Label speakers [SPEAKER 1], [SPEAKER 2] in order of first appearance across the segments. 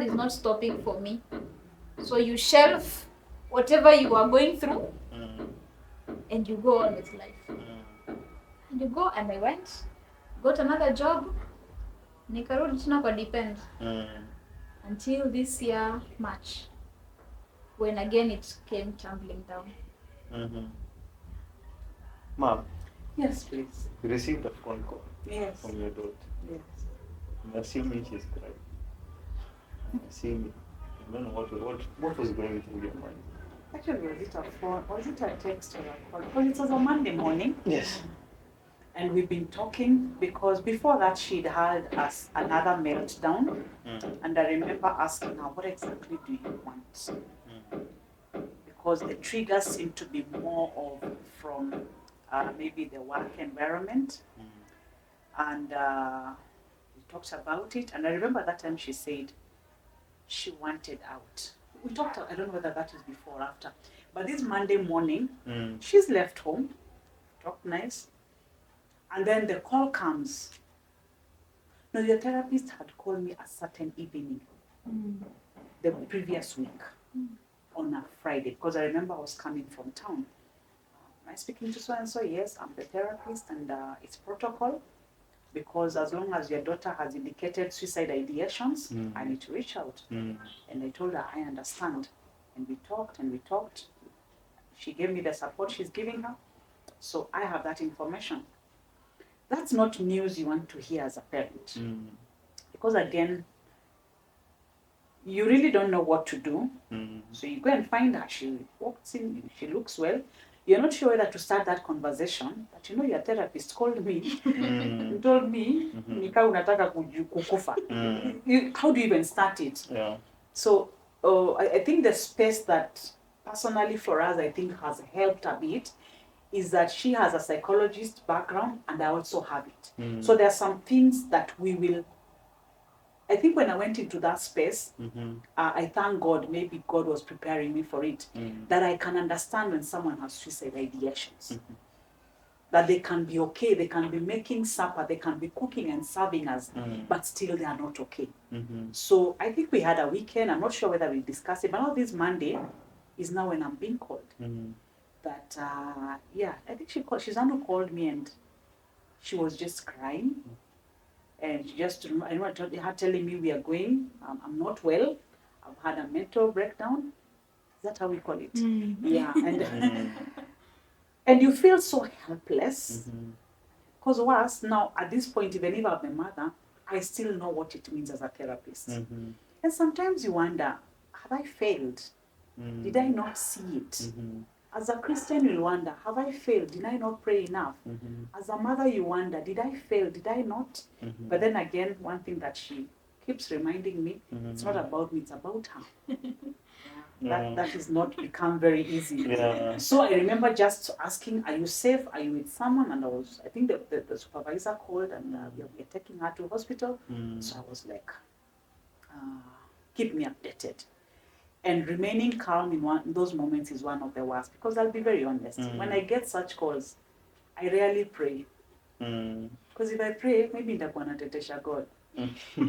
[SPEAKER 1] is not stopping for me. So you shelf whatever you are going through and you go on with life. And you go, and I went, got another job, nikarudi tena kwa depend until this year March, when again it came tumbling down.
[SPEAKER 2] Mom,
[SPEAKER 3] Yes, please.
[SPEAKER 2] you received a phone call
[SPEAKER 3] Yes.
[SPEAKER 2] from your daughter.
[SPEAKER 3] Yes.
[SPEAKER 2] I'm assuming she's crying. I'm assuming. I don't know what was going through your mind.
[SPEAKER 3] Actually, was it a phone? Was it a text or a call? Because it was a Monday morning.
[SPEAKER 2] Yes.
[SPEAKER 3] And we've been talking because before that she'd had us another meltdown. And I remember asking her, what exactly do you want? Because the triggers seem to be more of from maybe the work environment. And we talked about it. And I remember that time she said she wanted out. We talked, I don't know whether that is before or after. But this Monday morning, she's left home, talked nice. And then the call comes. No, your therapist had called me a certain evening, the previous week, on a Friday, because I remember I was coming from town. Am I speaking to so-and-so? Yes, I'm the therapist, and it's protocol, because as long as your daughter has indicated suicide ideations, I need to reach out. And I told her, I understand. And we talked, and we talked. She gave me the support she's giving her. So I have that information. That's not news you want to hear as a parent. Because again, you really don't know what to do. So you go and find her. She walks in, she looks well. You're not sure whether to start that conversation, but you know your therapist called me and told me, Nika unataka kukufa. How do you even start it?
[SPEAKER 2] Yeah.
[SPEAKER 3] So I think the space that personally for us, I think has helped a bit is that she has a psychologist background and I also have it. So there are some things that we will, I think when I went into that space, I thank God, maybe God was preparing me for it, that I can understand when someone has suicide ideations. That they can be okay, they can be making supper, they can be cooking and serving us, but still they are not okay. So I think we had a weekend, I'm not sure whether we discussed it, but now this Monday is now when I'm being called. That, I think Shizano called me and she was just crying. And she just, I remember her telling me we are going, I'm not well, I've had a mental breakdown. Is that how we call it? Yeah, and you feel so helpless. Because worse, now at this point, even if I'm a mother, I still know what it means as a therapist. And sometimes you wonder, have I failed? Did I not see it? As a Christian, you wonder, have I failed? Did I not pray enough? As a mother, you wonder, did I fail? Did I not? But then again, one thing that she keeps reminding me, it's not about me, it's about her. That is not become very easy. So I remember just asking, are you safe? Are you with someone? And I think the supervisor called and we are taking her to hospital. So I was like, keep me updated. And remaining calm in those moments is one of the worst, because I'll be very honest. When I get such calls, I rarely pray. Because if I pray, maybe nitakuwa natetesha God.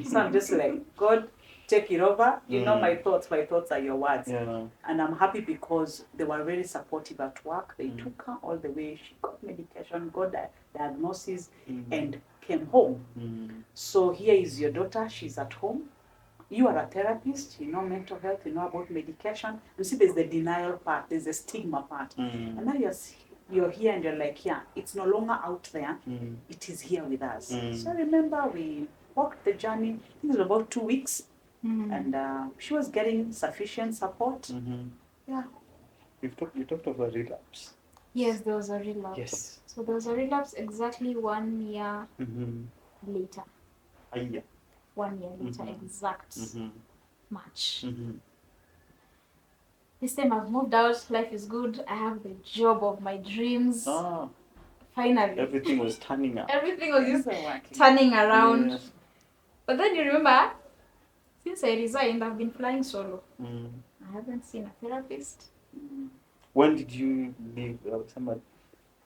[SPEAKER 3] So I'm just like, God, take it over. You know my thoughts are your words. And I'm happy because they were very supportive at work. They took her all the way. She got medication, got diagnosis, and came home. So here is your daughter. She's at home. You are a therapist, you know mental health, you know about medication. You see, there's the denial part, there's the stigma part. And now you're here and you're like, yeah, it's no longer out there, it is here with us. So I remember we walked the journey, I think it was about 2 weeks, and she was getting sufficient support. Yeah.
[SPEAKER 2] You talked about relapse.
[SPEAKER 1] Yes, there was a relapse.
[SPEAKER 2] Yes.
[SPEAKER 1] So there was a relapse exactly 1 year later.
[SPEAKER 2] A year.
[SPEAKER 1] 1 year later, exact March. This time I've moved out, life is good, I have the job of my dreams. Finally.
[SPEAKER 2] Everything was turning up.
[SPEAKER 1] Everything was just turning around. Yeah. But then you remember, since I resigned, I've been flying solo. I haven't seen a therapist.
[SPEAKER 2] When did you leave someone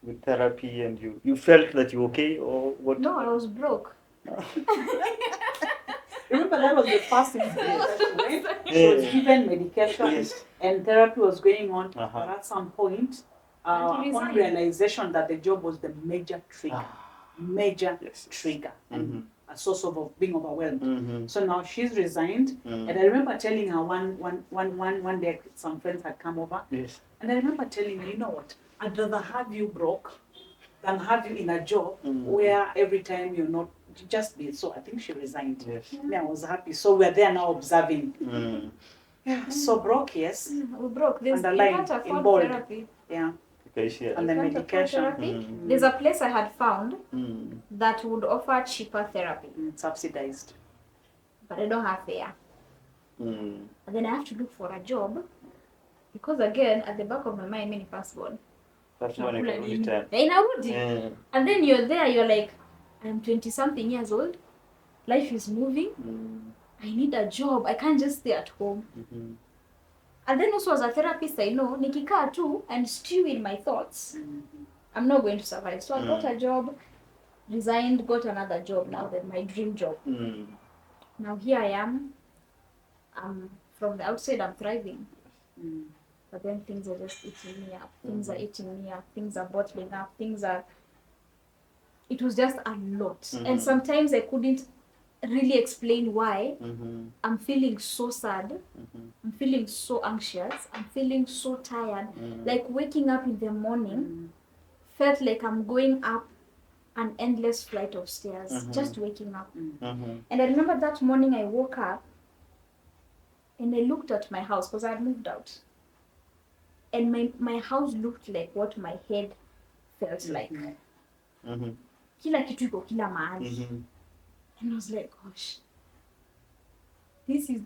[SPEAKER 2] with therapy and you felt that you were okay or what?
[SPEAKER 1] No, I was broke.
[SPEAKER 3] Remember that was the first incident that she went. She was
[SPEAKER 2] Yeah.
[SPEAKER 3] given medication
[SPEAKER 2] Yes.
[SPEAKER 3] and therapy was going on.
[SPEAKER 2] Uh-huh.
[SPEAKER 3] But at some point,
[SPEAKER 1] And he
[SPEAKER 3] upon
[SPEAKER 1] resigned.
[SPEAKER 3] realization that the job was the major trigger, major
[SPEAKER 2] Yes.
[SPEAKER 3] trigger, and
[SPEAKER 2] Mhm.
[SPEAKER 3] a source of being overwhelmed.
[SPEAKER 2] Mhm.
[SPEAKER 3] So now she's resigned, and I remember telling her one day some friends had come over,
[SPEAKER 2] Yes.
[SPEAKER 3] and I remember telling her, you know what, I'd rather have you broke than have you in a job where every time you're not just be. So I think she resigned.
[SPEAKER 2] Yes.
[SPEAKER 3] Yeah, I was happy. So we're there now observing.
[SPEAKER 2] Mm.
[SPEAKER 3] Yeah. So broke, yes.
[SPEAKER 1] We broke. You
[SPEAKER 3] Underlined
[SPEAKER 1] can't
[SPEAKER 3] in
[SPEAKER 1] afford
[SPEAKER 3] bold.
[SPEAKER 1] therapy.
[SPEAKER 3] Yeah.
[SPEAKER 2] Okay, yeah.
[SPEAKER 3] And
[SPEAKER 1] You
[SPEAKER 3] the
[SPEAKER 1] can't afford
[SPEAKER 3] medication.
[SPEAKER 1] therapy. There's a place I had found
[SPEAKER 2] Mm.
[SPEAKER 1] that would offer cheaper therapy,
[SPEAKER 3] Subsidized.
[SPEAKER 1] but I don't have fare.
[SPEAKER 2] Mm.
[SPEAKER 1] And then I have to look for a job because again, at the back of my mind, mimi ni firstborn.
[SPEAKER 2] That's when I
[SPEAKER 1] Nakula
[SPEAKER 2] can
[SPEAKER 1] nini?
[SPEAKER 2] return.
[SPEAKER 1] Inarudi.
[SPEAKER 2] Yeah.
[SPEAKER 1] And then you're there, you're like, I'm 20 something years old. Life is moving. I need a job. I can't just stay at home.
[SPEAKER 2] Mhm.
[SPEAKER 1] And then also as a therapist, I know nikikaa tu and stew in my thoughts, I'm not going to survive. So I got a job, resigned, got another job now, then my dream job.
[SPEAKER 2] Mm.
[SPEAKER 1] Now here I am. From the outside, I'm thriving. But then things are just eating me up. Things are eating me up. Things are bottling up. It was just a lot. And sometimes I couldn't really explain why. I'm feeling so sad. I'm feeling so anxious. I'm feeling so tired. Like waking up in the morning felt like I'm going up an endless flight of stairs, just waking up. And I remember that morning I woke up and I looked at my house because I had moved out. And my house looked like what my head felt like. Kila kitu iko kila mahali. And I was like, gosh, this is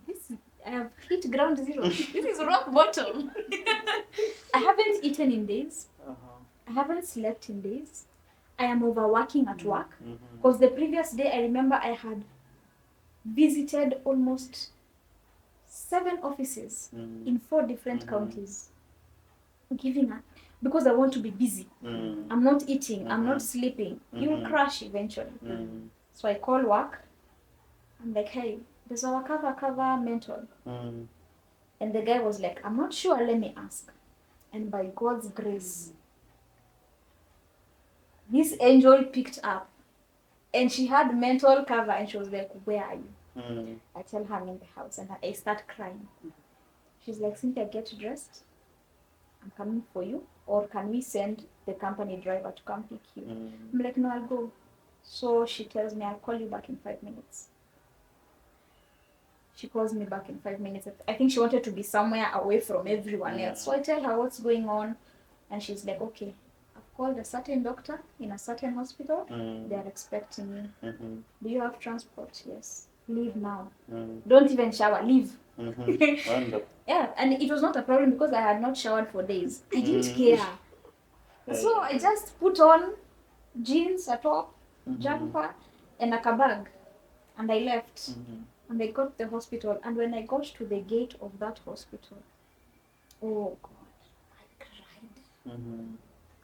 [SPEAKER 1] I have hit ground zero. This is rock bottom. I haven't eaten in days. I haven't slept in days. I am overworking at work. Because the previous day, I remember I had visited almost 7 offices in 4 different counties. Giving up. Because I want to be busy. I'm not eating. I'm not sleeping. You'll crash eventually. So I call work. I'm like, hey, there's our cover mental. And the guy was like, I'm not sure, let me ask. And by God's grace, this angel picked up and she had mental cover and she was like, where are you? I tell her I'm in the house and I start crying. She's like, Cynthia, get dressed. I'm coming for you. Or can we send the company driver to come pick you? I'm like, no, I'll go. So she tells me, I'll call you back in 5 minutes. She calls me back in 5 minutes. I think she wanted to be somewhere away from everyone else. So I tell her what's going on. And she's like, okay, I've called a certain doctor in a certain hospital. They are expecting you. Do you have transport? Yes. Leave now. Don't even shower. Leave. Yeah, and it was not a problem because I had not showered for days. I didn't care. So I just put on jeans, a top, jumper, and a kabag. And I left. And I got to the hospital. And when I got to the gate of that hospital, oh God, I cried.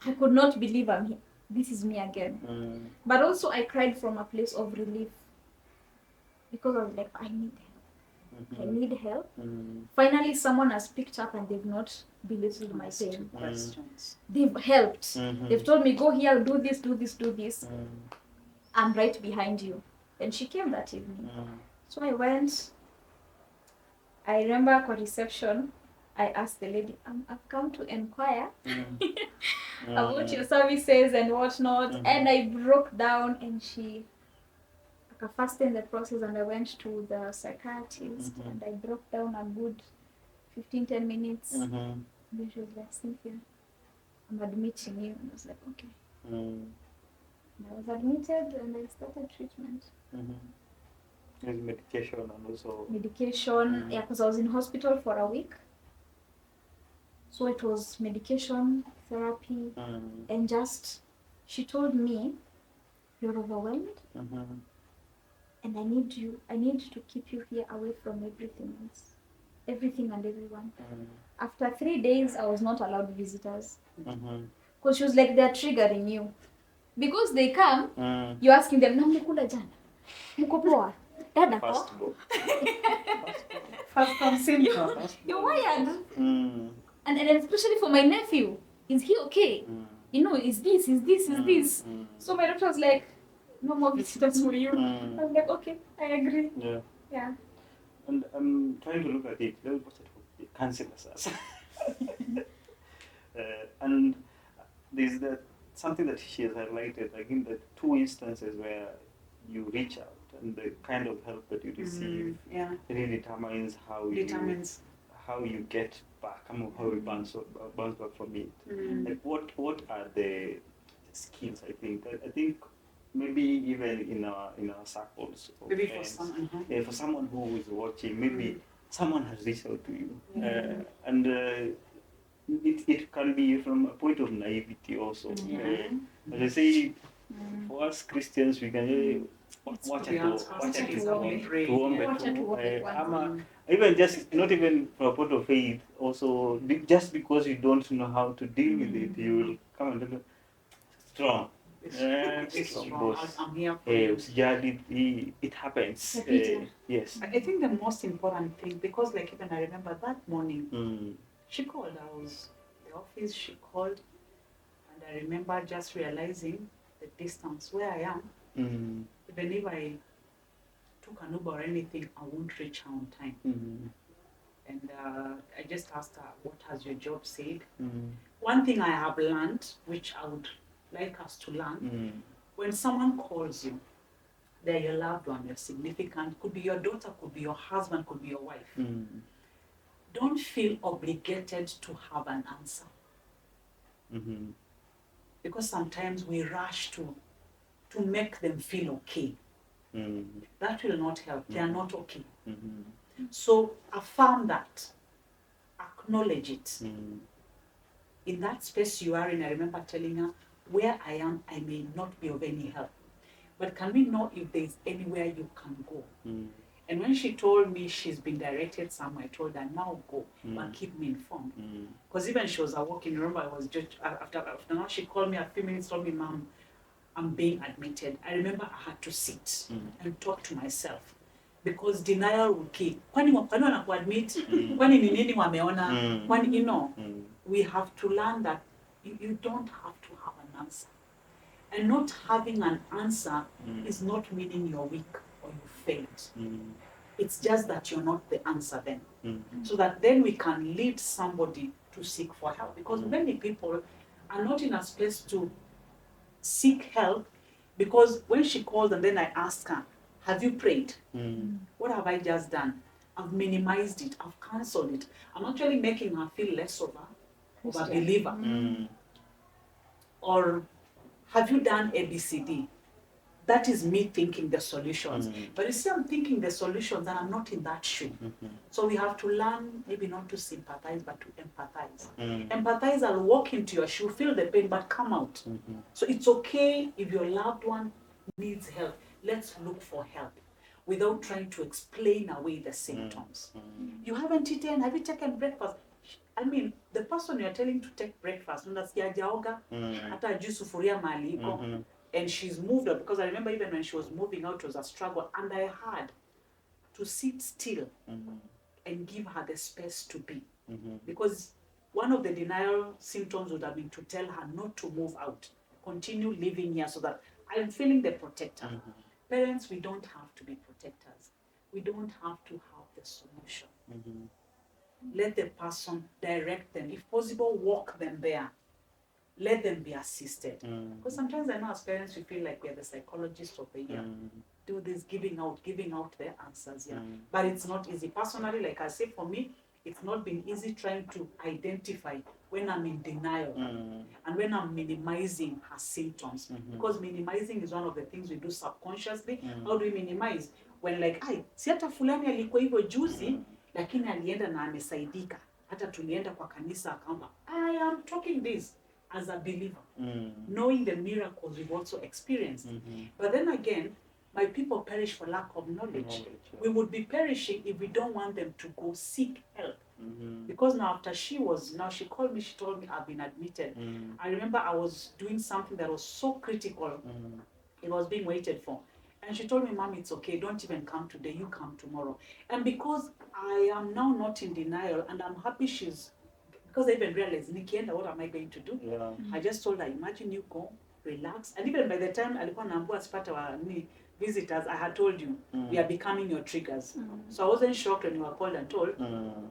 [SPEAKER 1] I could not believe I'm here. This is me again. But also I cried from a place of relief. Because I was like, I need help. I need help. Finally, someone has picked up and they've not belittled my pain.
[SPEAKER 3] Questions.
[SPEAKER 1] They've helped. They've told me, go here, do this, do this, do this. I'm right behind you. And she came that evening. So I went. I remember for reception, I asked the lady, I've come to inquire about your services and whatnot. And I broke down and she fasted the process and I went to the psychiatrist and I broke down a good 15-10 minutes. And then she was like, Cynthia, I'm admitting you. And I was like, okay. And I was admitted and I started treatment.
[SPEAKER 2] There's medication and also...
[SPEAKER 1] Medication, yeah, because I was in hospital for a week. So it was medication, therapy, and just, she told me, you're overwhelmed. And I need to keep you here away from everything else. Everything and everyone. After 3 days, I was not allowed visitors. Because she was like, they're triggering you. Because they come, you're asking them, na mlikula jana? Mko poa? Dada
[SPEAKER 2] First
[SPEAKER 1] ko.
[SPEAKER 2] go.
[SPEAKER 3] First come syndrome.
[SPEAKER 1] You're wired.
[SPEAKER 2] Mm.
[SPEAKER 1] And especially for my nephew, is he okay?
[SPEAKER 2] Mm.
[SPEAKER 1] You know, is this, is this, is this.
[SPEAKER 2] Mm.
[SPEAKER 1] So my doctor was like, no more visitors for you.
[SPEAKER 2] Mm.
[SPEAKER 1] I was like, okay, I agree.
[SPEAKER 2] Yeah.
[SPEAKER 1] Yeah.
[SPEAKER 2] And I'm trying to look at it. Let's put it counselors. And there's that something that she has highlighted, like in the two instances where you reach out and the kind of help that you receive
[SPEAKER 3] Yeah.
[SPEAKER 2] really determines how you get back, how you bounce back from it. Like what are the skills? I think maybe even in our circles.
[SPEAKER 3] Maybe
[SPEAKER 2] friends,
[SPEAKER 3] for some.
[SPEAKER 2] for someone who is watching, maybe someone has reached out to you,
[SPEAKER 3] Yeah.
[SPEAKER 2] and it can be from a point of naivety also. As I say, for us Christians, we can say, even just not even from a point of faith. Also, just because you don't know how to deal with it, you will come and look strong.
[SPEAKER 3] It's
[SPEAKER 2] Strong
[SPEAKER 3] strong.
[SPEAKER 2] boss.
[SPEAKER 3] I'm here for you.
[SPEAKER 2] It happens. Yes.
[SPEAKER 3] I think the most important thing, because like even I remember that morning, she called. I was in the office, she called, and I remember just realizing the distance where I am. Even if I took an Uber or anything, I won't reach her on time. And I just asked her, what has your job said? One thing I have learned, which I would like us to learn, when someone calls you, they're your loved one, your significant, could be your daughter, could be your husband, could be your wife. Don't feel obligated to have an answer. Because sometimes we rush to make them feel okay. That will not help. They are not okay. So affirm that. Acknowledge it. In that space you are in, I remember telling her, where I am, I may not be of any help. But can we know if there's anywhere you can go? And when she told me she's been directed somewhere, I told her, now go, but keep me informed. Because even she was walking, remember, I was just, after now she called me a few minutes, told me, Mom, I'm being admitted. I remember I had to sit and talk to myself. Because denial will kill. Kwani wanakuadmit? Kwani ni nini wameona? Kwani, you know, we have to learn that you don't have to have an answer. And not having an answer is not meaning you're weak or you failed. It's just that you're not the answer then. So that then we can lead somebody to seek for help. Because many people are not in a space to seek help, because when she called and then I asked her, have you prayed? What have I just done? I've minimized it. I've cancelled it. I'm actually making her feel less of a believer. Or have you done ABCD? That is me thinking the solutions. But you see, I'm thinking the solutions and I'm not in that shoe. So we have to learn maybe not to sympathize, but to empathize. Empathize, I'll walk into your shoe, feel the pain, but come out. So it's okay if your loved one needs help. Let's look for help without trying to explain away the symptoms. You haven't eaten, have you taken breakfast? I mean, the person you're telling to take breakfast, and she's moved up, because I remember even when she was moving out, it was a struggle, and I had to sit still and give her the space to be. Because one of the denial symptoms would have been to tell her not to move out, continue living here, so that I'm feeling the protector. Parents, we don't have to be protectors. We don't have to have the solution. Let the person direct them. If possible, walk them there. Let them be assisted. Because sometimes I know as parents, we feel like we're the psychologists of the year. Do this, giving out their answers. But it's not easy. Personally, like I say, for me, it's not been easy trying to identify when I'm in denial and when I'm minimizing her symptoms. Because minimizing is one of the things we do subconsciously. How do we minimize? When like, si hata fulani alikuwa hivyo juzi, lakini alienda na amesaidika. Hata tulienda kwa kanisa akaomba. I am talking this as a believer, knowing the miracles we've also experienced. But then again, my people perish for lack of knowledge. We would be perishing if we don't want them to go seek help. Because now after she called me, she told me I've been admitted. I remember I was doing something that was so critical. It was being waited for. And she told me, Mom, it's okay. Don't even come today. You come tomorrow. And because I am now not in denial and I'm happy because I even realized, Nikienda, what am I going to do?
[SPEAKER 2] Yeah.
[SPEAKER 3] I just told her, imagine you go, relax. And even by the time alikuwa naambua sipata wa visitors, I had told you, we are becoming your triggers. So I wasn't shocked when you were called and told,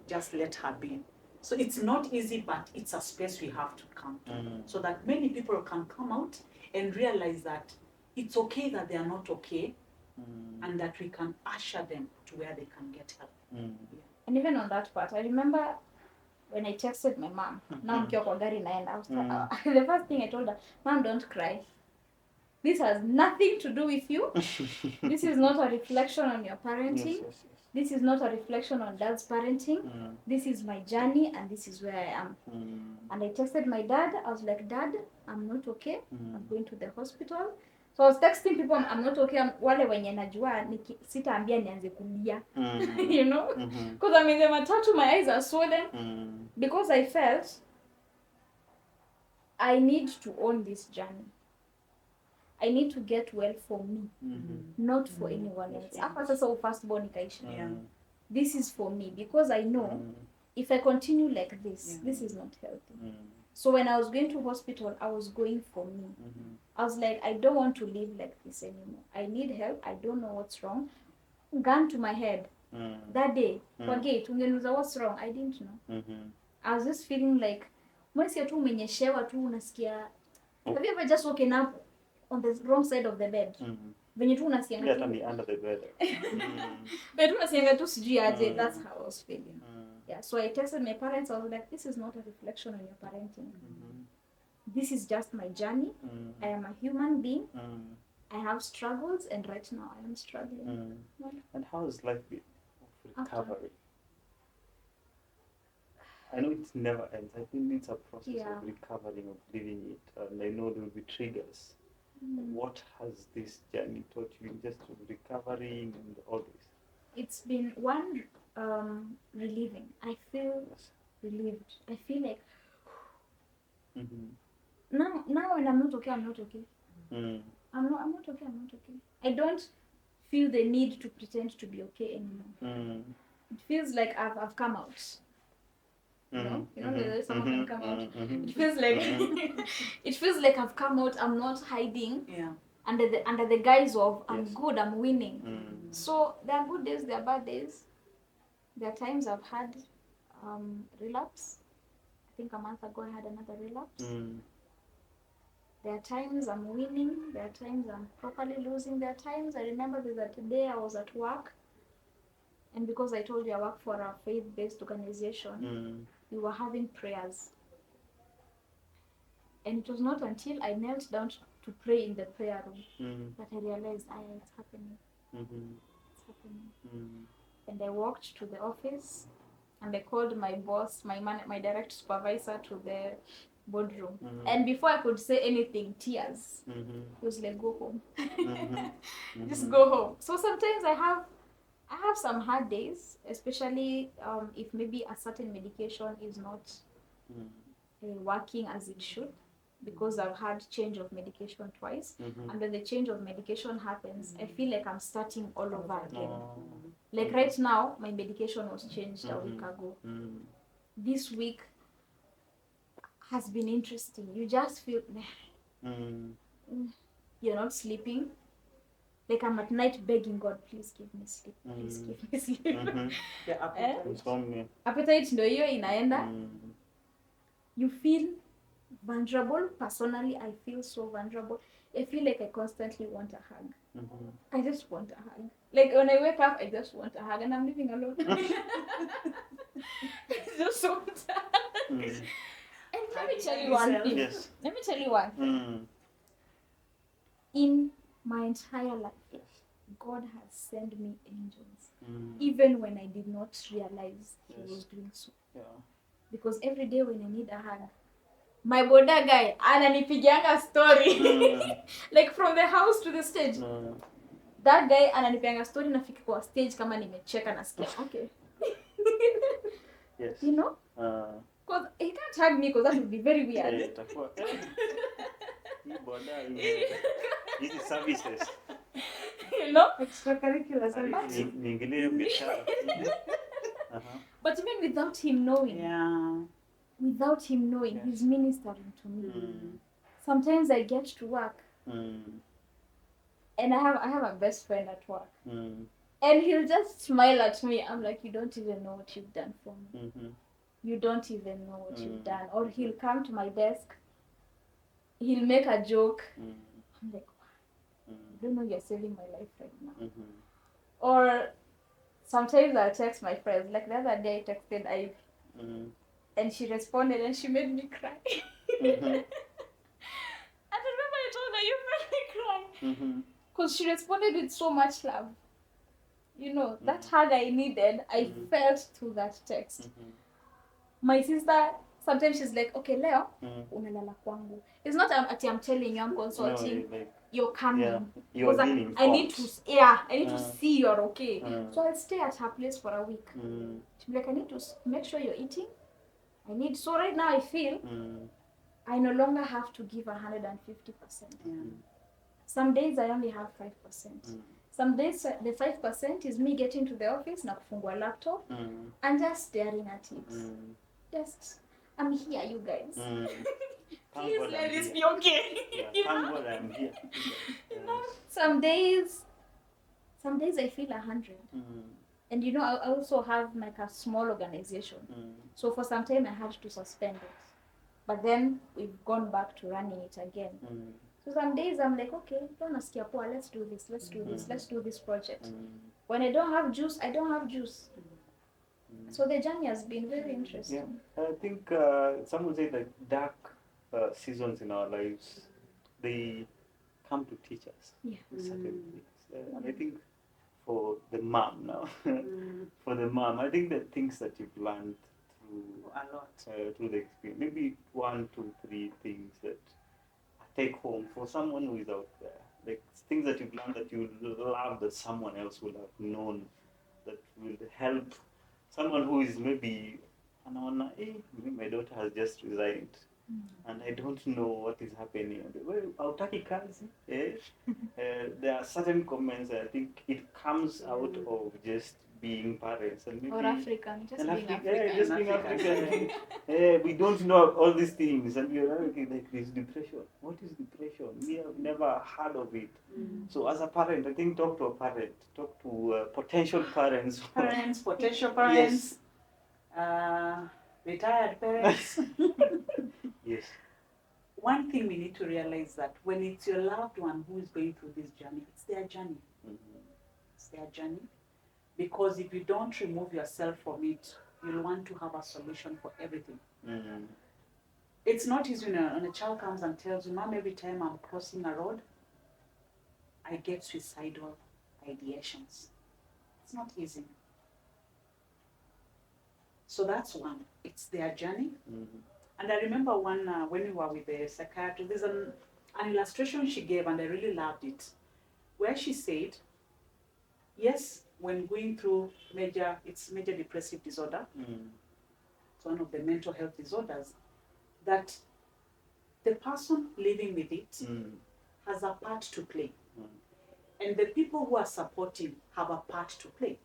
[SPEAKER 3] just let her be. So it's not easy, but it's a space we have to come to. So that many people can come out and realize that it's okay that they are not okay, and that we can usher them to where they can get help. Yeah.
[SPEAKER 1] And even on that part, I remember when I texted my mom, now mkiwa kwa gari naenda, the first thing I told her, Mom, don't cry. This has nothing to do with you. This is not a reflection on your parenting.
[SPEAKER 2] Yes.
[SPEAKER 1] This is not a reflection on Dad's parenting. This is my journey and this is where I am. And I texted my dad. I was like, Dad, I'm not okay. I'm going to the hospital. So I was texting people, I'm not okay. Wale wenye najua sitaambia nianze kulia. You know? Because I'm in the matatu, my eyes are swollen. Because I felt I need to own this journey. I need to get well for me, not for anyone else. Hapa sasa firstborn ikaisha. This is for me because I know if I continue like this, this is not healthy. So when I was going to hospital, I was going for me. I was like, I don't want to live like this anymore. I need help. I don't know what's wrong. Gun to my head. That day, forget, ungenuza what's wrong. I didn't know. I was just feeling like, mwesi tu umenyeshewa tu unasikia. Have you ever just woken up on the wrong side of the bed? Venye tu unasianga
[SPEAKER 2] Get on the under the bed.
[SPEAKER 1] But unasianga tu sijui aje. That's how I was feeling. Yeah, so I texted my parents. I was like, this is not a reflection on your parenting. This is just my journey. I am a human being. I have struggles, and right now I am struggling.
[SPEAKER 2] And how is life of recovery? I know it never ends. I think it's a process of recovering, of living it. And I know there will be triggers. What has this journey taught you in just recovering and all this?
[SPEAKER 1] It's been one relieving. I feel relieved. I feel like now when I'm not okay, I'm not okay. I'm not okay. I don't feel the need to pretend to be okay anymore. It feels like I've come out. You know, someone can come out. It feels like it feels like I've come out. I'm not hiding. Under the guise of I'm good, I'm winning. So there are good days, there are bad days. There are times I've had relapse. I think a month ago I had another relapse. There are times I'm winning. There are times I'm properly losing. There are times I remember there's a day I was at work, and because I told you I work for a faith-based organization, we were having prayers. And it was not until I knelt down to pray in the prayer room that I realized, it's happening. It's happening. And I walked to the office and I called my boss, my direct supervisor to the boardroom. And before I could say anything, tears. He was like, go home. Just go home. So sometimes I have some hard days, especially if maybe a certain medication is not working as it should, because I've had change of medication twice. And when the change of medication happens, I feel like I'm starting all over again. Like right now, my medication was changed a week ago. This week has been interesting. You just feel you're not sleeping. Like I'm at night begging God, please give me sleep. Please give me sleep.
[SPEAKER 3] The appetite.
[SPEAKER 1] Appetite ndo hiyo inaenda. You feel vulnerable. Personally, I feel so vulnerable. I feel like I constantly want a hug. I just want a hug. Like when I wake up, I just want a hug, and I'm living alone. I just want a hug. And let me tell you one thing.
[SPEAKER 2] Yes.
[SPEAKER 1] Let me tell you one thing. In my entire life, God has sent me angels, even when I did not realize He was doing so. Because every day when I need a hug, my boda guy ananipigianga story like from the house to the stage. That guy ananipigianga story, nafika kwa stage kama nimecheka nasikia okay.
[SPEAKER 2] Yes.
[SPEAKER 1] You know? Because he can't hug me because that would be very weird.
[SPEAKER 2] These services.
[SPEAKER 1] you know.
[SPEAKER 3] Extracurricular
[SPEAKER 2] Niingilie biashara.
[SPEAKER 1] But even without him knowing,
[SPEAKER 2] Yes.
[SPEAKER 1] he's ministering to me.
[SPEAKER 2] Mm.
[SPEAKER 1] Sometimes I get to work,
[SPEAKER 2] Mm.
[SPEAKER 1] and I have a best friend at work,
[SPEAKER 2] Mm.
[SPEAKER 1] and he'll just smile at me. I'm like, you don't even know what you've done for me.
[SPEAKER 2] Mm-hmm.
[SPEAKER 1] You don't even know what you've
[SPEAKER 2] Mm.
[SPEAKER 1] done. Or he'll come to my desk, he'll make a joke.
[SPEAKER 2] Mm.
[SPEAKER 1] I'm like,
[SPEAKER 2] Mm.
[SPEAKER 1] I don't know, you're saving my life right now.
[SPEAKER 2] Mm-hmm.
[SPEAKER 1] Or sometimes I'll text my friends. Like the other day, I texted Ivy, and she responded, and she made me cry.
[SPEAKER 2] Mm-hmm.
[SPEAKER 1] I remember I told her, you made me cry.
[SPEAKER 2] Mm-hmm.
[SPEAKER 1] Because she responded with so much love. You know, that hug I needed, I felt through that text.
[SPEAKER 2] Mm-hmm.
[SPEAKER 1] My sister, sometimes she's like, okay, Leo,
[SPEAKER 2] Mm-hmm.
[SPEAKER 1] unalala kwangu. It's not I'm telling you, I'm consulting.
[SPEAKER 2] No, like,
[SPEAKER 1] you're coming.
[SPEAKER 2] yeah, you're
[SPEAKER 1] Because
[SPEAKER 2] being
[SPEAKER 1] I need
[SPEAKER 2] informed.
[SPEAKER 1] to, I need to see you're okay. So I'll stay at her place for a week. She'll be like, I need to make sure you're eating. So right now I feel I no longer have to give 150%. Some days I only have 5%. Some days the 5% is me getting to the office na kufungua laptop and just staring at it. Just, I'm here, you guys. Please let this be okay.
[SPEAKER 2] Yeah, thank God I'm here.
[SPEAKER 1] You know, some days I feel 100. And you know, I also have like a small organization. So for some time I had to suspend it. But then we've gone back to running it again. So some days I'm like, okay, let's do this, let's do this project. When I don't have juice, I don't have juice. So the journey has been very interesting.
[SPEAKER 2] Yeah, I think some would say that dark seasons in our lives, they come to teach us certain things. And I think for the mom now, for the mom, I think the things that you've learned through
[SPEAKER 3] a lot,
[SPEAKER 2] through the experience, maybe 1, 2, 3 things that I take home for someone who is out there, like things that you've learned that you love that someone else would have known, that will help someone who is maybe, anaona, my daughter has just resigned and I don't know what is happening. Well, hautaki kazi. There are certain comments that I think it comes out of just being parents and maybe
[SPEAKER 1] or African, just being African.
[SPEAKER 2] Yeah, just being African. We don't know all these things, and we are like this depression. What is depression? We have never heard of it. So as a parent, I think talk to a parent, talk to potential parents.
[SPEAKER 3] Potential parents, retired parents.
[SPEAKER 2] Yes.
[SPEAKER 3] One thing we need to realize that when it's your loved one who is going through this journey, it's their journey. It's their journey. Because if you don't remove yourself from it, you'll want to have a solution for everything. It's not easy when a child comes and tells you, Mom, every time I'm crossing a road, I get suicidal ideations. It's not easy. So that's one. It's their journey. And I remember one, when we were with the psychiatrist, there's an illustration she gave, and I really loved it, where she said, yes, when going through major depressive disorder, it's one of the mental health disorders, that the person living with it has a part to play. And the people who are supporting have a part to play.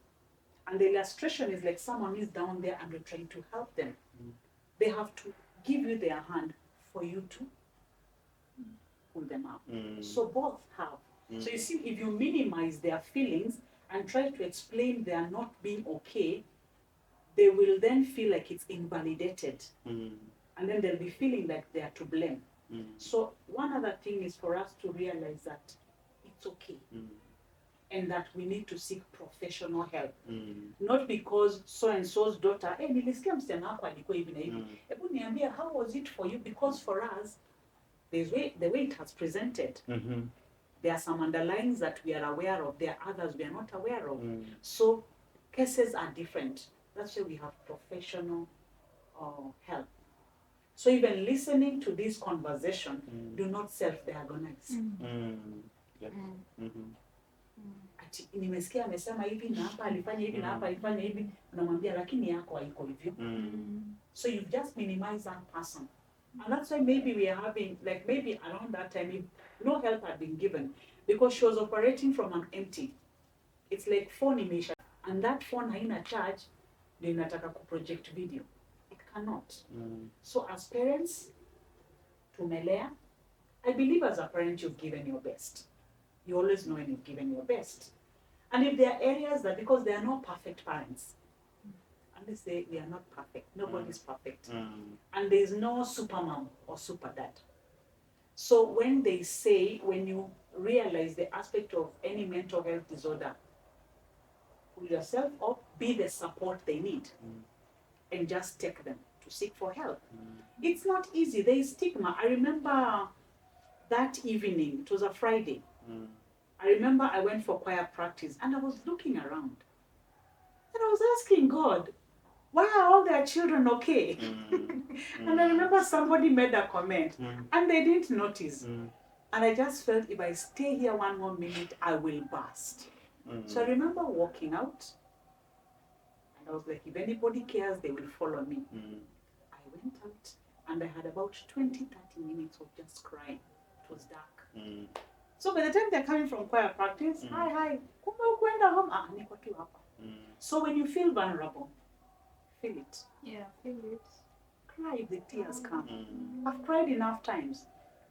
[SPEAKER 3] And the illustration is like someone is down there and you're trying to help them. They have to give you their hand for you to pull them up. So both have. So you see, if you minimize their feelings and try to explain they are not being okay, they will then feel like it's invalidated. And then they'll be feeling like they are to blame. So one other thing is for us to realize that it's okay. And that we need to seek professional help. Not because so-and-so's daughter, nilisikia msichana wako alikuwa hivi na hivi. Hebu niambia, how was it for you? Because for us, the way it has presented, there are some underlyings that we are aware of, there are others we are not aware of. So cases are different. That's why we have professional help. So even listening to this conversation, do not self-diagnose. Ati nimesikia amesema hivi na hapa alifanya hivi na hapa alifanya hivi, unamwambia lakini yako haiko hivyo. So you just minimize that person And that's why maybe we are having, like maybe around that time, if no help had been given, because she was operating from an empty. It's like phone imeisha. And that phone haina charge, ndio inataka kuproject video. It cannot. So as parents, tumelea, I believe as a parent you've given your best. You always know when you've given your best. And if there are areas that, because there are no perfect parents, and they say we are not perfect, nobody's perfect. And there's no super mom or super dad. So when they say, when you realize the aspect of any mental health disorder, pull yourself up, be the support they need, and just take them to seek for help. It's not easy. There is stigma. I remember that evening, it was a Friday. I remember I went for choir practice and I was looking around. And I was asking God, why are all their children okay? And I remember somebody made a comment and they didn't notice. And I just felt if I stay here one more minute, I will burst. So I remember walking out and I was like, if anybody cares, they will follow me. I went out and I had about 20, 30 minutes of just crying. It was dark. So by the time they're coming from choir practice, hi, kumbe ukwenda home? Niko tu hapa. So when you feel vulnerable, feel it.
[SPEAKER 1] Yeah, feel it.
[SPEAKER 3] Cry if the tears come. I've cried enough times.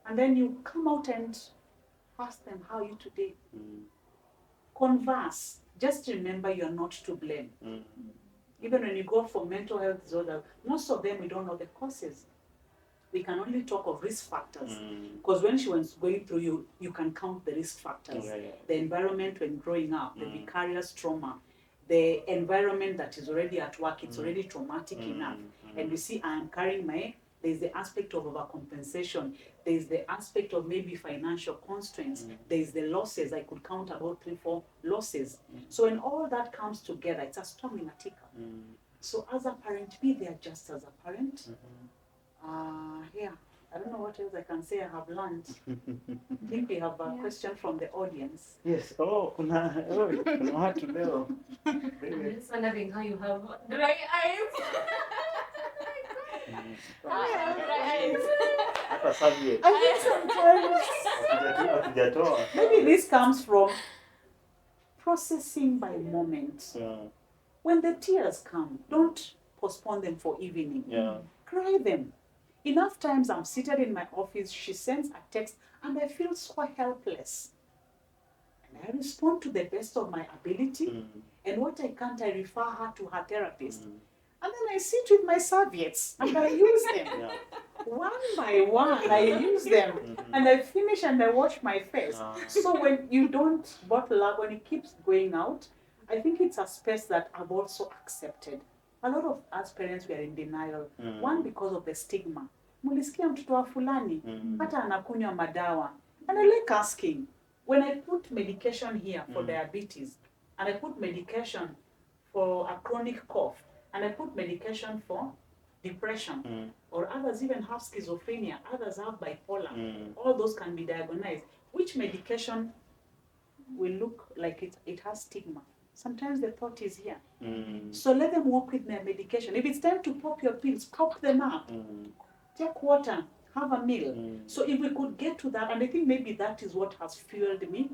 [SPEAKER 3] And then you come out and ask them, how are you today? Converse. Just remember you're not to blame. Even when you go for mental health disorder, most of them we don't know the causes. We can only talk of risk factors. Because when she was going through, you can count the risk factors. The environment when growing up, the vicarious trauma, the environment that is already at work, it's already traumatic enough. And you see, I am carrying there's the aspect of overcompensation. There's the aspect of maybe financial constraints. There's the losses. I could count about 3, 4 losses. So when all that comes together, it's a storm in a teacup. So as a parent, be there just as a parent. Yeah, I don't know what else I can say I have learned. I think we have a question from the audience.
[SPEAKER 2] Yes. Kuna watu leo.
[SPEAKER 4] I'm just wondering how you have dry eyes.
[SPEAKER 1] I have dry eyes.
[SPEAKER 2] Hata savie.
[SPEAKER 3] I think sometimes
[SPEAKER 2] Hatujatoa.
[SPEAKER 3] maybe this comes from processing by moment. When the tears come, don't postpone them for evening. Cry them. Enough times I'm seated in my office, she sends a text, and I feel so helpless. And I respond to the best of my ability, and what I can't, I refer her to her therapist. And then I sit with my serviettes, and I use them. One by one, I use them. And I finish and I wash my face. So when you don't bottle up, when it keeps going out, I think it's a space that I've also accepted. A lot of us parents, we are in denial. One, because of the stigma. Mulisikia mtoto wa fulani, hata anakunywa madawa. And I like asking, when I put medication here for diabetes, and I put medication for a chronic cough, and I put medication for depression, or others even have schizophrenia, others have bipolar, all those can be diagnosed. Which medication will look like it has stigma? Sometimes the thought is here. So let them work with their medication. If it's time to pop your pills, pop them up. Take water, have a meal. So if we could get to that, and I think maybe that is what has fueled me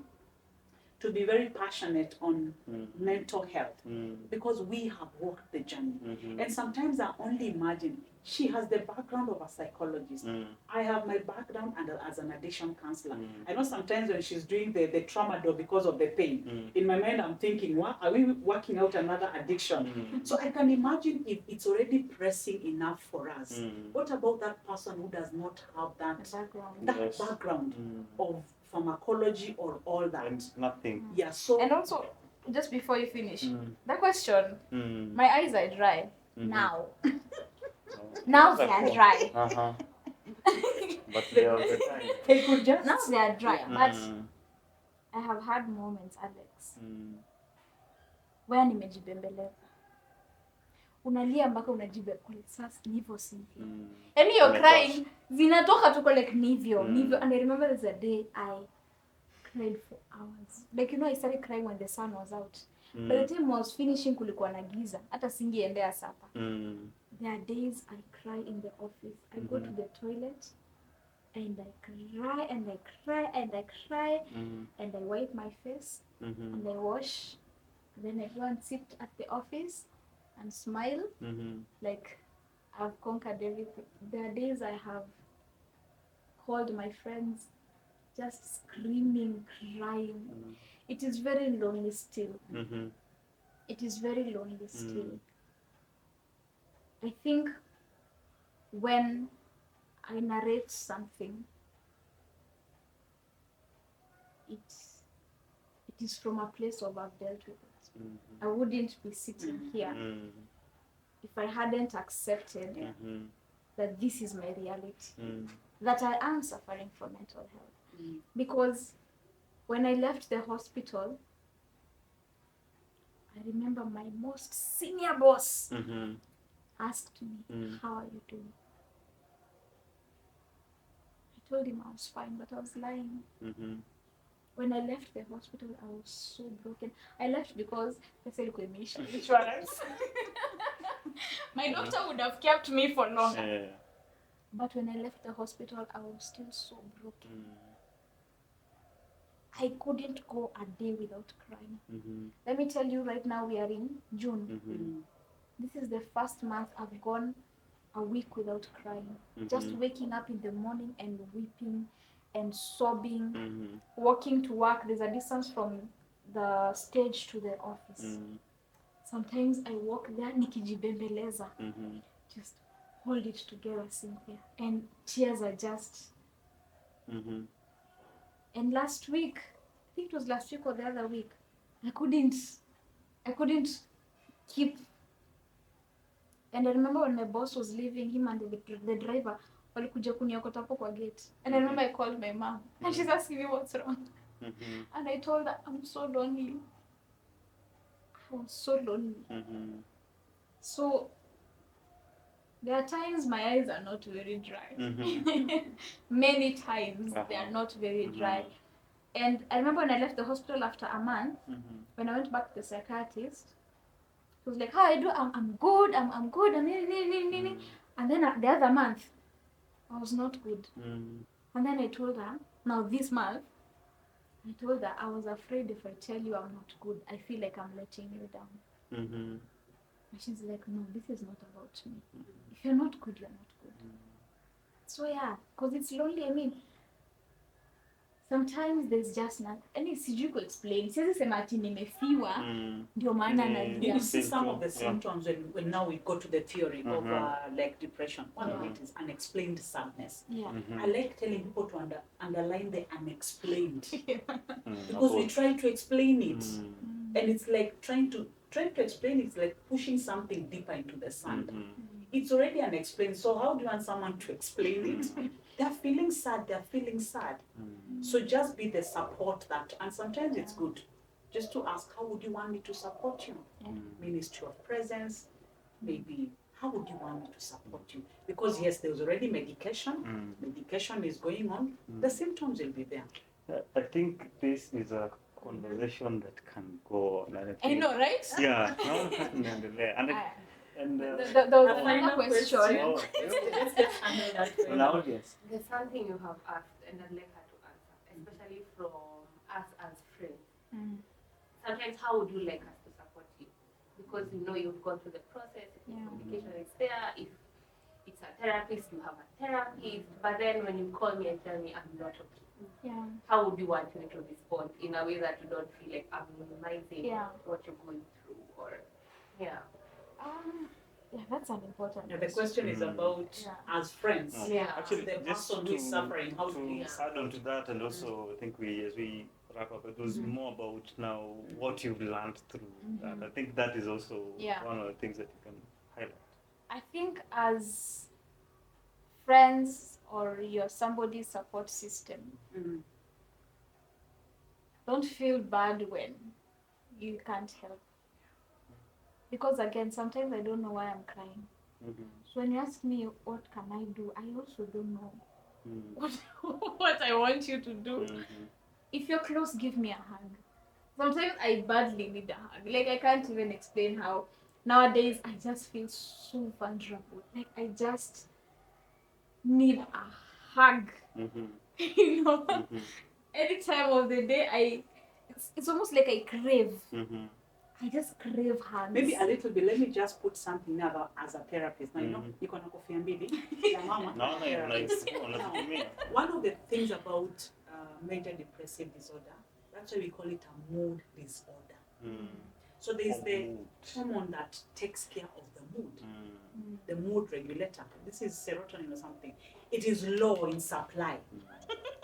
[SPEAKER 3] to be very passionate on mental health, because we have walked the journey. And sometimes I only imagine, she has the background of a psychologist. I have my background as an addiction counselor. I know sometimes when she's doing the tramadol because of the pain, in my mind I'm thinking, what, are we working out another addiction? So I can imagine if it's already pressing enough for us, what about that person who does not have that background of pharmacology or all that?
[SPEAKER 2] And nothing.
[SPEAKER 3] Yeah, so...
[SPEAKER 1] And also, just before you finish, that question, my eyes are dry now. Now they are dry.
[SPEAKER 2] But they are the time.
[SPEAKER 3] They could just...
[SPEAKER 1] Now they are dry, but I have had moments, Alex, where nimejibembeleza. Unalia mpaka unajibekule sasa nivyo Cynthia. And you're crying, zinatoka tuko like nivyo. And I remember there's a day I cried for hours. Like, you know, I started crying when the sun was out. By the time I was finishing kulikuwa na giza. Hata singeendea sapa. There are days I cry in the office. I go to the toilet and I cry and I cry and I cry and I wipe my face and I wash. And then I go and sit at the office and smile like I've conquered everything. There are days I have called my friends just screaming, crying. It is very lonely still. It is very lonely still. I think when I narrate something, it is from a place of I've dealt with it. I wouldn't be sitting here if I hadn't accepted that this is my reality, that I am suffering from mental health. Because when I left the hospital, I remember my most senior boss asked me, how are you doing? I told him I was fine, but I was lying. When I left the hospital, I was so broken. I left because I said, insurance. My doctor would have kept me for longer. But when I left the hospital, I was still so broken. I couldn't go a day without crying. Let me tell you, right now we are in June. This is the first month I've gone a week without crying. Just waking up in the morning and weeping and sobbing, walking to work. There's a distance from the stage to the office. Sometimes I walk there nikijibembeleza. Just hold it together, Cynthia. And tears are just... And last week, I think it was last week or the other week, I couldn't keep... And I remember when my boss was leaving, him and the driver walikuja kuniokota hapo kwa gate. And I remember I called my mom and she's asking me what's wrong. And I told her, I'm so lonely. I was so lonely. So there are times my eyes are not very dry. Many times they are not very dry. And I remember when I left the hospital after a month, when I went back to the psychiatrist, he was like, how I do? I'm good. I'm good. And then the other month, I was not good. And then I told her, now this month, I told her I was afraid if I tell you I'm not good, I feel like I'm letting you down. And she's like, no, this is not about me. If you're not good, you're not good. So yeah, because it's lonely. I mean, sometimes there's just not any sijui explain. Siwezi sema ati nimefiwa ndio maana nalia.
[SPEAKER 3] You see some of the symptoms when now we go to the theory of like depression. One of it is unexplained sadness. I like telling people to underline the unexplained because we try to explain it and it's like trying to explain it's like pushing something deeper into the sand. It's already unexplained, so how do you want someone to explain it? They're feeling sad. So just be the support that, and sometimes it's good just to ask, how would you want me to support you? Ministry of Presence, maybe, how would you want me to support you? Because yes, there's already medication. Medication is going on. The symptoms will be there.
[SPEAKER 2] I think this is a conversation that can go on.
[SPEAKER 1] I know, right?
[SPEAKER 2] Yeah. And
[SPEAKER 1] the final question.
[SPEAKER 4] There's something you have asked and I'd like her to answer, especially from us as friends. Sometimes how would you like us to support you? Because you know you've gone through the process, if the communication is there, if it's a therapist, you have a therapist, but then when you call me and tell me I'm not okay, how would you want me to respond in a way that you don't feel like I'm minimizing what you're going through or yeah,
[SPEAKER 1] that's an important
[SPEAKER 3] the question is about as friends.
[SPEAKER 2] Actually,
[SPEAKER 3] the
[SPEAKER 2] just
[SPEAKER 3] person who is suffering, how do we
[SPEAKER 2] add on to that, and also I think as we wrap up, it was more about now what you've learned through that. I think that is also one of the things that you can highlight.
[SPEAKER 1] I think as friends or you're somebody's support system, don't feel bad when you can't help. Because again, sometimes I don't know why I'm crying. So when you ask me what can I do, I also don't know what I want you to do. If you're close, give me a hug. sometimes I badly need a hug. Like, I can't even explain how. Nowadays, I just feel so vulnerable. Like, I just need a hug. You know, any time of the day, it's almost like I crave. I just crave hugs.
[SPEAKER 3] Maybe a little bit. Let me just put something now about as a therapist. Now, you know, you can coffee and baby. One of the things about major depressive disorder, that's why we call it a mood disorder. So there's the hormone that takes care of the mood, the mood regulator. This is serotonin or something. It is low in supply.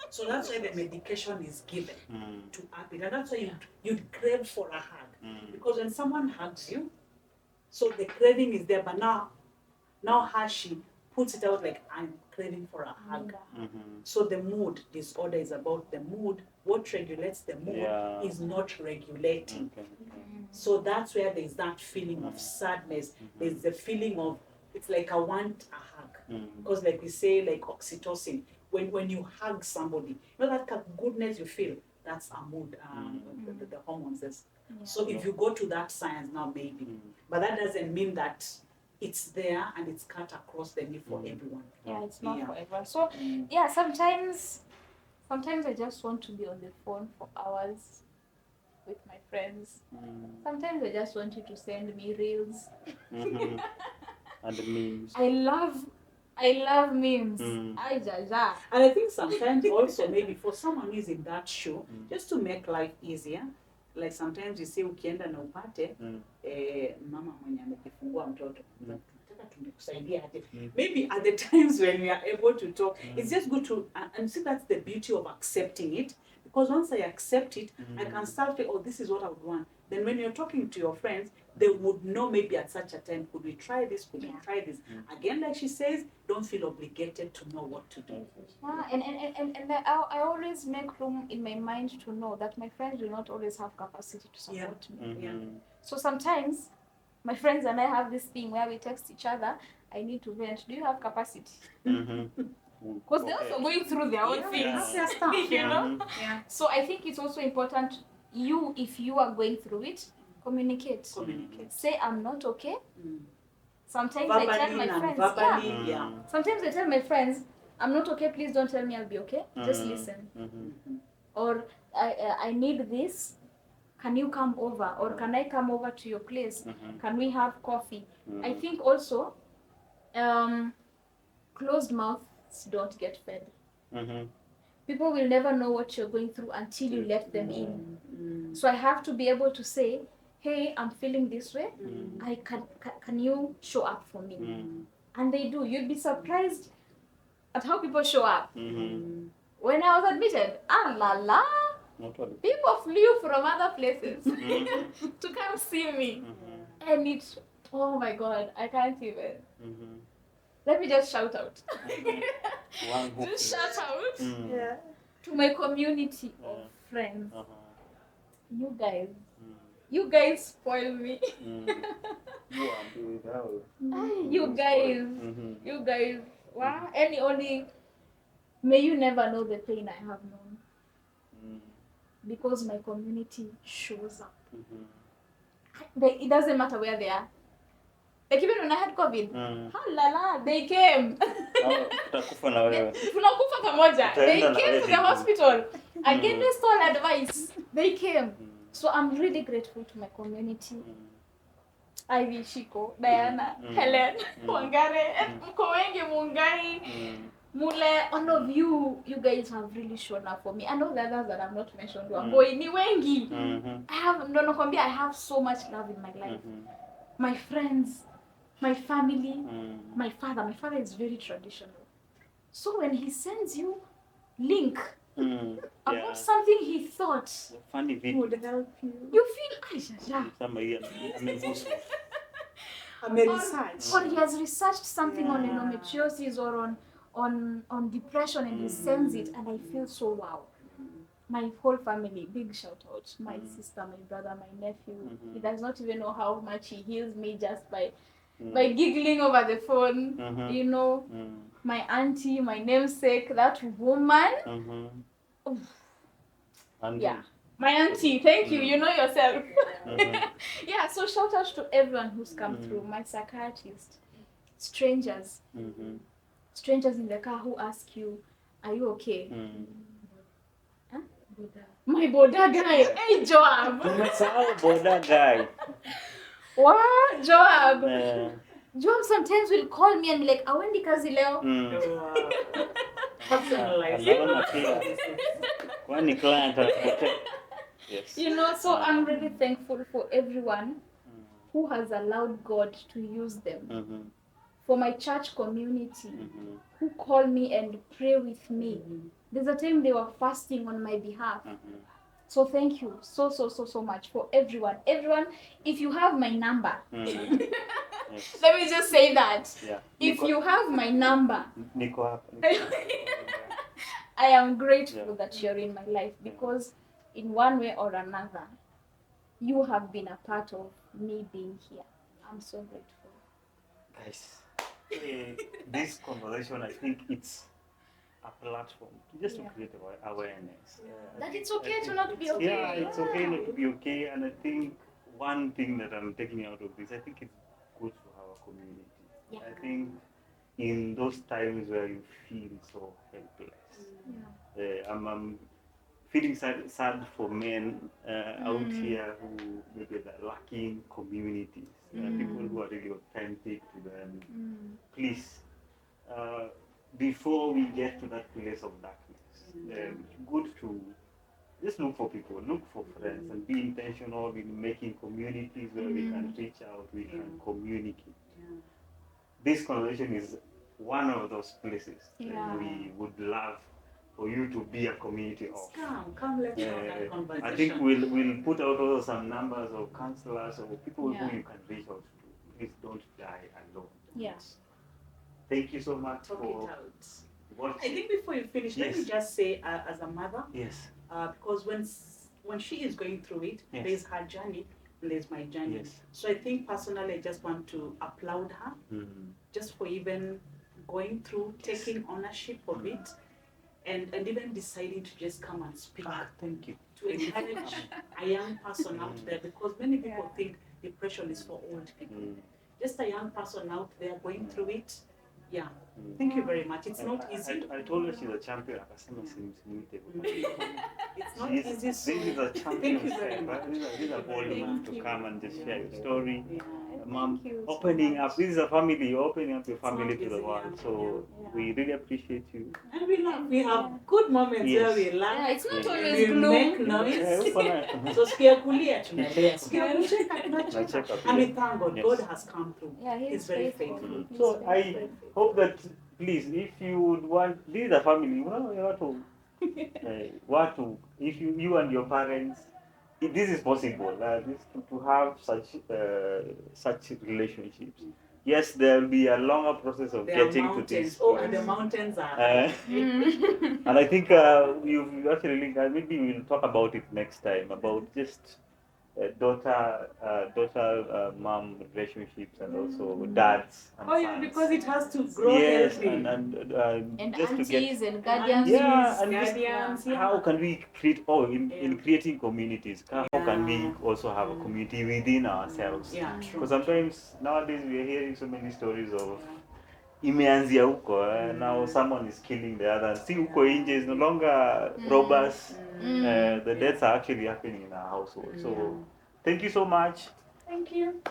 [SPEAKER 3] So that's why the medication is given to up it. And that's why you'd crave for a hug. Because when someone hugs you, so the craving is there, but now she puts it out like, I'm craving for a hug. So the mood disorder is about the mood. What regulates the mood is not regulating. So that's where there's that feeling of sadness. There's the feeling of, it's like I want a hug. Because like we say, like oxytocin, when you hug somebody, you know that goodness you feel, that's a mood, the hormones. So if you go to that science now, maybe. But that doesn't mean that it's there and it's cut across the knee for everyone.
[SPEAKER 1] Yeah, it's not for everyone. So, yeah, sometimes I just want to be on the phone for hours with my friends. Sometimes I just want you to send me reels.
[SPEAKER 2] And the memes.
[SPEAKER 1] I love memes.
[SPEAKER 3] And I think sometimes also maybe for someone who is in that show, just to make life easier, like sometimes you say ukienda na upate mama mwenye amejifungua mtoto. Maybe at the times when we are able to talk, it's just good to, and see that's the beauty of accepting it. Because once I accept it, I can start to, oh, this is what I would want. Then when you're talking to your friends, they would know maybe at such a time, could we try this? Could we try this? Again, like she says, don't feel obligated to know what to do.
[SPEAKER 1] And I always make room in my mind to know that my friends will not always have capacity to support me. So sometimes my friends and I have this thing where we text each other, I need to vent. Do you have capacity? Because they're also going through their own things, you know? So I think it's also important, if you are going through it, communicate. Say, I'm not okay. Sometimes I tell my friends, sometimes I tell my friends, I'm not okay, please don't tell me I'll be okay. Just listen. Or I need this. Can you come over? Or can I come over to your place? Can we have coffee? I think also, closed mouths don't get fed. People will never know what you're going through until you let them in. So I have to be able to say, hey, I'm feeling this way. Can you show up for me? And they do. You'd be surprised at how people show up. When I was admitted, people flew from other places to come see me. And it's, oh my God, I can't even. Let me just shout out. Just shout out to my community of friends. You guys spoil me. You guys, wow. Only, may you never know the pain I have known. Because my community shows up. It doesn't matter where they are. Like even when I had COVID, they came. Tunakufa pamoja. They came to the hospital. Against all advice, they came. So I'm really grateful to my community. Ivy, Shiko, Diana, Helen, Wangare, Mkowengi, Mungai, Mule, all of you guys have really shown up for me. And all the others that I've not mentioned, Boy, ni wengi. I have so much love in my life. My friends, my family, my father. My father is very traditional. So when he sends you link about something he thought would help you, you feel, or he has researched something on endometriosis or on depression, and he sends it, and I feel so wow. My whole family, big shout out. My sister, my brother, my nephew. He does not even know how much he heals me just by giggling over the phone. You know, my auntie, my namesake, that woman. My auntie, thank you.
[SPEAKER 2] Mm.
[SPEAKER 1] You know yourself.
[SPEAKER 2] Mhm.
[SPEAKER 1] Yeah, so shout out to everyone who's come through. My psychiatrist, strangers,
[SPEAKER 2] Mhm.
[SPEAKER 1] strangers in the car who ask you, "Are you okay?"
[SPEAKER 2] Mm.
[SPEAKER 1] Huh? My boda guy. Hey, Joab.
[SPEAKER 2] Tumesahau boda guy.
[SPEAKER 1] What? Joab.
[SPEAKER 2] Eh,
[SPEAKER 1] Joab sometimes will call me and be like, "Awendi kazi leo?"
[SPEAKER 2] mm.
[SPEAKER 3] Personalized.
[SPEAKER 2] Anaona pia kwani client anapotea. Yes.
[SPEAKER 1] You know, so I'm really thankful for everyone who has allowed God to use them.
[SPEAKER 2] Mhm.
[SPEAKER 1] For my church community
[SPEAKER 2] Mhm.
[SPEAKER 1] who call me and pray with me. There's a time they were fasting on my behalf.
[SPEAKER 2] Mhm.
[SPEAKER 1] So thank you so much for everyone. Everyone, if you have my number,
[SPEAKER 2] Mm. Yes.
[SPEAKER 1] let me just say that.
[SPEAKER 2] Yeah.
[SPEAKER 1] If you have my number,
[SPEAKER 2] Niko hapa.
[SPEAKER 1] I am grateful
[SPEAKER 2] Yeah.
[SPEAKER 1] that you're in my life because in one way or another, you have been a part of me being here. I'm so grateful.
[SPEAKER 2] Guys, this conversation, I think it's a platform just to create awareness.
[SPEAKER 1] That it's okay to not be okay.
[SPEAKER 2] Yeah, it's okay not to be okay. And I think one thing that I'm taking out of this, I think it's good to have a community.
[SPEAKER 1] Yeah.
[SPEAKER 2] I think in those times where you feel so helpless, I'm feeling sad for men out here who maybe they're lacking communities, people who are really authentic to them. Please, before we get to that place of darkness, it's good to just look for people, look for friends, and be intentional in making communities where we can reach out, we can communicate. This conversation is one of those places that we would love for you to be a community of.
[SPEAKER 3] Come, let's have that conversation.
[SPEAKER 2] I think we'll put out also some numbers of counselors or people who you can reach out to. Please don't die alone.
[SPEAKER 1] Yes.
[SPEAKER 2] Thank you so much
[SPEAKER 3] Talk
[SPEAKER 2] for
[SPEAKER 3] it out.
[SPEAKER 2] watching.
[SPEAKER 3] I think before you finish, let me just say, as a mother,
[SPEAKER 2] Yes.
[SPEAKER 3] because when she is going through it, there's her journey and there's my journey.
[SPEAKER 2] Yes.
[SPEAKER 3] So I think personally, I just want to applaud her just for even going through, taking ownership of it, and even deciding to just come and speak.
[SPEAKER 2] Thank you.
[SPEAKER 3] To encourage a young person out there, because many people think depression is for old people. Just a young person out there going through it. Yeah. Thank you very much. It's not easy.
[SPEAKER 2] I told her she's a champion. Akasema simsimite.
[SPEAKER 3] It's not easy. So
[SPEAKER 2] this is a champion.
[SPEAKER 3] thank you very much.
[SPEAKER 2] This is a bold move to come and just share your story.
[SPEAKER 3] Yeah.
[SPEAKER 2] Mom,
[SPEAKER 1] you so
[SPEAKER 2] opening
[SPEAKER 1] much.
[SPEAKER 2] up. This is a family. You're opening up your family
[SPEAKER 3] not
[SPEAKER 2] to the
[SPEAKER 3] easy,
[SPEAKER 2] world. So we really appreciate you.
[SPEAKER 3] And we have good moments where we laugh.
[SPEAKER 1] Yeah, it's not
[SPEAKER 2] Yeah.
[SPEAKER 1] always
[SPEAKER 3] We
[SPEAKER 1] gloom.
[SPEAKER 3] make noise. So sikia kulia tunalia. Sikia kucheka tunacheka.
[SPEAKER 2] Tunacheka
[SPEAKER 3] And we
[SPEAKER 2] pia.
[SPEAKER 3] thank God.
[SPEAKER 2] Yes.
[SPEAKER 3] God has come through.
[SPEAKER 1] Yeah,
[SPEAKER 3] He's very faithful.
[SPEAKER 2] So I hope that please, if you would want, this is a family, you want to, if you and your parents, if this is possible, to have such relationships. Yes, there will be a longer process of
[SPEAKER 3] There are
[SPEAKER 2] getting to
[SPEAKER 3] mountains.
[SPEAKER 2] this.
[SPEAKER 3] Oh, and the mountains are.
[SPEAKER 2] And I think you've actually linked, maybe we'll talk about it next time, about just mom relationships and also dads and
[SPEAKER 3] Oh, yeah,
[SPEAKER 2] sons.
[SPEAKER 3] because it has to grow
[SPEAKER 2] Yes,
[SPEAKER 3] healthy.
[SPEAKER 1] And
[SPEAKER 2] just to
[SPEAKER 1] aunties
[SPEAKER 2] get
[SPEAKER 1] and guardians.
[SPEAKER 2] yeah, and just
[SPEAKER 3] guardians, yeah.
[SPEAKER 2] how can we create in creating communities? How can we also have a community within ourselves?
[SPEAKER 3] Yeah, true.
[SPEAKER 2] Because sometimes nowadays we are hearing so many stories of imeanzia huko now someone is killing the other. See huko nje is no longer robbers. The deaths are actually happening in our household. So thank you so much.
[SPEAKER 3] Thank you.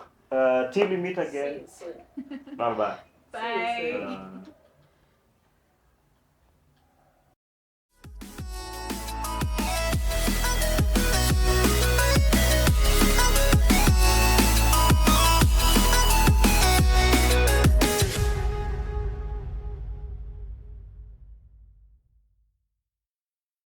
[SPEAKER 2] Till we meet again.
[SPEAKER 3] See you soon.
[SPEAKER 2] Bye bye.
[SPEAKER 3] See you soon.
[SPEAKER 1] Bye.